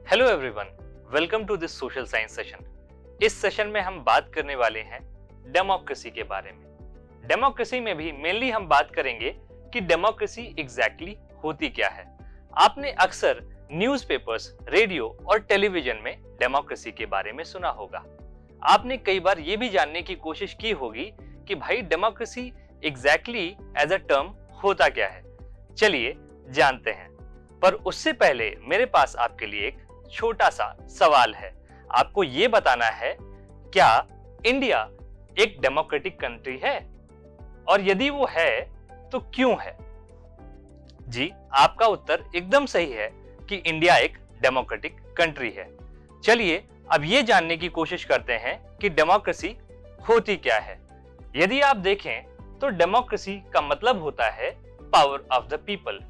Hello everyone, welcome to this social science session. इस session में हम बात करने वाले हैं डेमोक्रेसी के बारे में। डेमोक्रेसी में भी मेनली हम बात करेंगे कि डेमोक्रेसी एग्जैक्टली होती क्या है। आपने अक्सर न्यूज़पेपर्स, रेडियो और टेलीविजन में डेमोक्रेसी के बारे में सुना होगा। आपने कई बार ये भी जानने की कोशिश की होगी कि भाई democracy exactly as a term होता क्या है। चलिए जानते हैं, पर उससे पहले मेरे पास आपके लिए एक छोटा सा सवाल है। आपको यह बताना है, क्या इंडिया एक डेमोक्रेटिक कंट्री है? और यदि वो है तो क्यों है? जी, आपका उत्तर एकदम सही है कि इंडिया एक डेमोक्रेटिक कंट्री है। चलिए अब ये जानने की कोशिश करते हैं कि डेमोक्रेसी होती क्या है। यदि आप देखें तो डेमोक्रेसी का मतलब होता है पावर ऑफ द पीपल।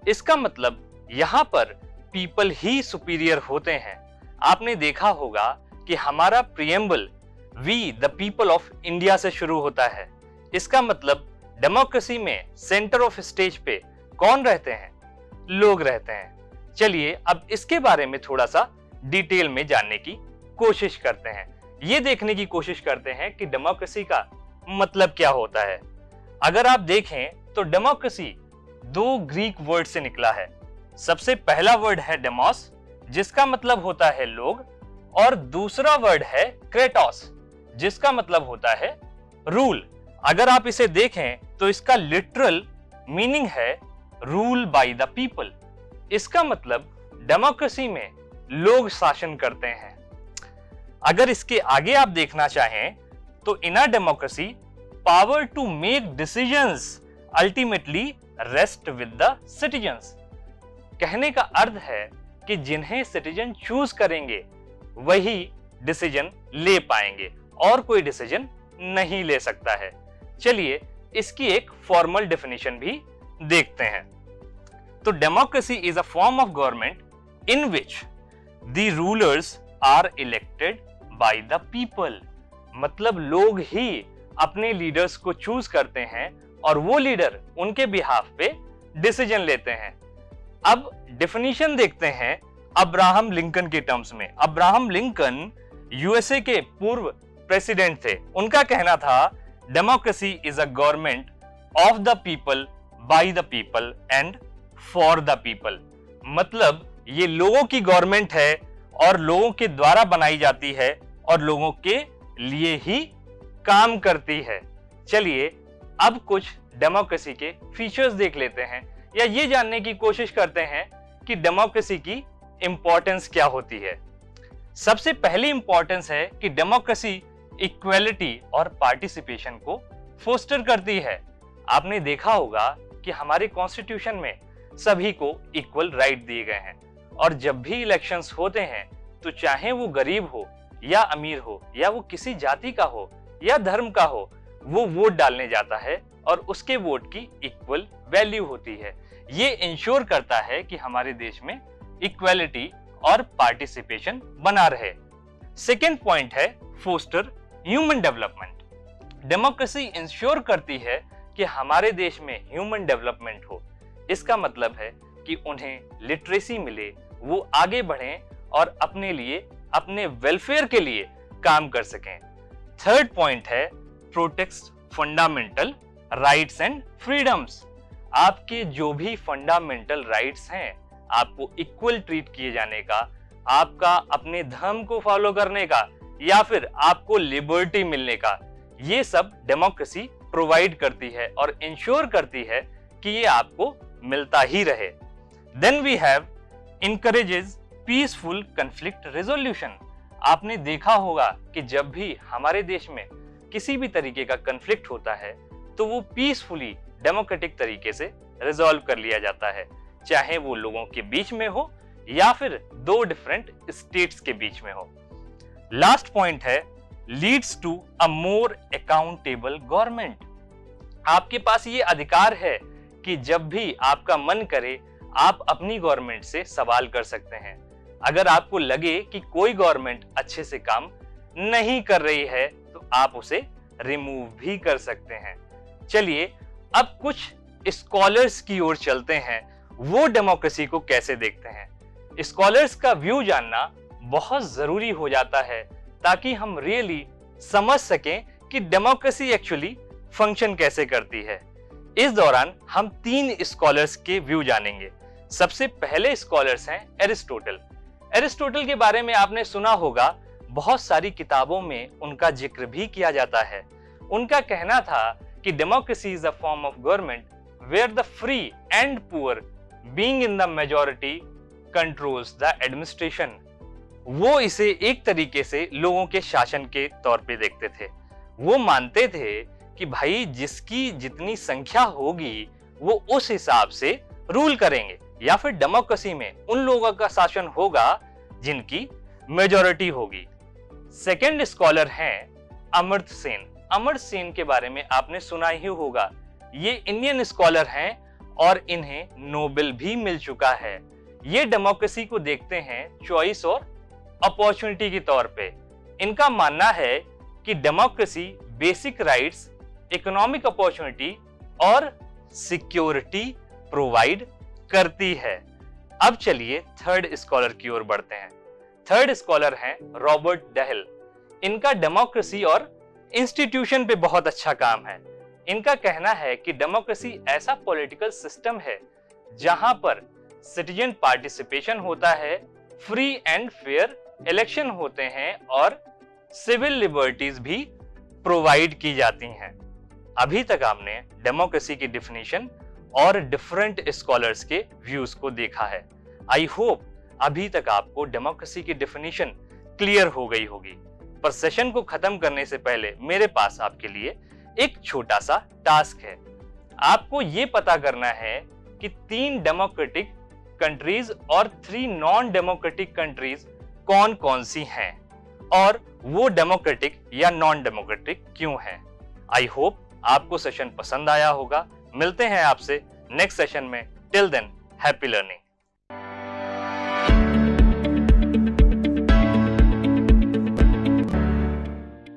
इसका मतलब यहां पर पीपल ही सुपीरियर होते हैं। आपने देखा होगा कि हमारा preamble we the people of India से शुरू होता है। इसका मतलब डेमोक्रेसी में सेंटर ऑफ स्टेज पे कौन रहते हैं? लोग रहते हैं। चलिए अब इसके बारे में थोड़ा सा डिटेल में जानने की कोशिश करते हैं। ये देखने की कोशिश करते हैं कि डेमोक्रेसी का मतलब क्या होता है। अगर आप देखें तो डेमोक्रेसी दो ग्रीक वर्ड से निकला है। सबसे पहला वर्ड है डेमोस, जिसका मतलब होता है लोग, और दूसरा वर्ड है क्रेटोस, जिसका मतलब होता है रूल। अगर आप इसे देखें तो इसका लिटरल मीनिंग है रूल बाय द पीपल। इसका मतलब डेमोक्रेसी में लोग शासन करते हैं। अगर इसके आगे आप देखना चाहें तो in a democracy power to make decisions ultimately rest with the citizens. कहने का अर्थ है कि जिन्हें सिटीजन चूज करेंगे वही डिसीजन ले पाएंगे और कोई डिसीजन नहीं ले सकता है। चलिए इसकी एक फॉर्मल डेफिनेशन भी देखते हैं। तो democracy is a form of government in which the rulers are elected by the people. मतलब लोग ही अपने लीडर्स को चूज करते हैं और वो लीडर उनके बिहाफ पे डिसीजन लेते हैं। अब डेफिनेशन देखते हैं अब्राहम लिंकन के टर्म्स में। अब्राहम लिंकन यूएसए के पूर्व प्रेसिडेंट थे। उनका कहना था democracy is a government of the people, bye the people and for the people. मतलब ये लोगों की गवर्नमेंट है और लोगों के द्वारा बनाई जाती है और लोगों के लिए ही काम करती है। चलिए अब कुछ डेमोक्रेसी के फीचर्स देख लेते हैं या ये जानने की कोशिश करते हैं कि डेमोक्रेसी की इंपॉर्टेंस क्या होती है। सबसे पहली इंपॉर्टेंस है कि डेमोक्रेसी इक्वालिटी और पार्टिसिपेशन को फोस्टर करती है। आपने देखा होगा कि हमारे कॉन्स्टिट्यूशन में सभी को इक्वल राइट दिए गए हैं और जब भी इलेक्शंस होते हैं तो चाहे वो गरीब हो या अमीर हो या वो किसी जाति का हो या धर्म का हो, वो वोट डालने जाता है और उसके वोट की इक्वल वैल्यू होती है। ये इंश्योर करता है कि हमारे देश में इक्वालिटी और पार्टिसिपेशन बना रहे। सेकेंड पॉइंट है foster human development. Democracy ensure करती है कि हमारे देश में ह्यूमन डेवलपमेंट हो। इसका मतलब है कि उन्हें लिटरेसी मिले, वो आगे बढ़ें और अपने लिए, अपने वेलफेयर के लिए काम कर सकें। थर्ड पॉइंट है protects fundamental rights and freedoms. आपके जो भी फंडामेंटल राइट्स हैं, आपको इक्वल ट्रीट किए जाने का, आपका अपने धर्म को फॉलो करने का या फिर आपको लिबर्टी मिलने का, ये सब डेमोक्रेसी प्रोवाइड करती है और इंश्योर करती है कि ये आपको मिलता ही रहे। Then we have encourages peaceful conflict resolution. आपने देखा होगा कि जब भी हमारे देश में किसी भी तरीके का कॉन्फ्लिक्ट होता है तो वो पीसफुली डेमोक्रेटिक तरीके से रिजॉल्व कर लिया जाता है, चाहे वो लोगों के बीच में हो या फिर दो डिफरेंट स्टेट्स के बीच में हो। लास्ट पॉइंट है leads to a more accountable government. आपके पास ये अधिकार है कि जब भी आपका मन करे आप अपनी गवर्नमेंट से सवाल कर सकते हैं। अगर आपको लगे कि कोई गवर्नमेंट अच्छे से काम नहीं कर रही है तो आप उसे रिमूव भी कर सकते हैं। चलिए अब कुछ स्कॉलर्स की ओर चलते हैं, वो डेमोक्रेसी को कैसे देखते हैं। स्कॉलर्स का व्यू जानना बहुत जरूरी हो जाता है ताकि हम रियली समझ सकें कि डेमोक्रेसी एक्चुअली फंक्शन कैसे करती है। इस दौरान हम 3 स्कॉलर्स के व्यू जानेंगे। सबसे पहले स्कॉलर्स हैं एरिस्टोटल। एरिस्टोटल के बारे में आपने सुना होगा, बहुत सारी किताबों में उनका जिक्र भी किया जाता है। उनका कहना था कि democracy is a form of government where the free and poor being in the majority controls the administration. वो इसे एक तरीके से लोगों के शासन के तौर पे देखते थे। वो मानते थे कि भाई जिसकी जितनी संख्या होगी वो उस हिसाब से रूल करेंगे, या फिर डेमोक्रेसी में उन लोगों का शासन होगा जिनकी मेजॉरिटी होगी। सेकंड स्कॉलर हैं अमर्त्य सेन। अमर्त्य सेन के बारे में आपने सुना ही होगा। ये इंडियन स्कॉलर हैं और इन्हें नोबेल भी मिल चुका है। ये डेमोक्रेसी को देखते हैं चॉइस और अपॉर्चुनिटी के तौर पे। इनका मानना है कि democracy basic rights, economic opportunity और सिक्योरिटी प्रोवाइड करती है। अब चलिए थर्ड स्कॉलर की ओर बढ़ते हैं। थर्ड स्कॉलर हैं रॉबर्ट डहेल। इनका डेमोक्रेसी और इंस्टीट्यूशन पे बहुत अच्छा काम है। इनका कहना है कि डेमोक्रेसी ऐसा पॉलिटिकल सिस्टम है जहां पर सिटीजन पार्टिसिपेशन होता है, फ्री एंड फेयर इलेक्शन होते हैं और सिविल लिबर्टीज भी प्रोवाइड की जाती हैं। अभी तक आपने डेमोक्रेसी की डिफिनीशन और डिफरेंट स्कॉलर्स के व्यूज को देखा है। आई होप अभी तक आपको डेमोक्रेसी की डिफिनीशन क्लियर हो गई होगी। पर सेशन को खत्म करने से पहले मेरे पास आपके लिए एक छोटा सा टास्क है। आपको ये पता करना है कि 3 डेमोक्रेटिक कंट्रीज और 3 नॉन डेमोक्रेटिक कंट्रीज कौन कौन सी हैं और वो डेमोक्रेटिक या नॉन डेमोक्रेटिक क्यों हैं। आई होप आपको सेशन पसंद आया होगा। मिलते हैं आपसे नेक्स्ट सेशन में। Till than happy learning.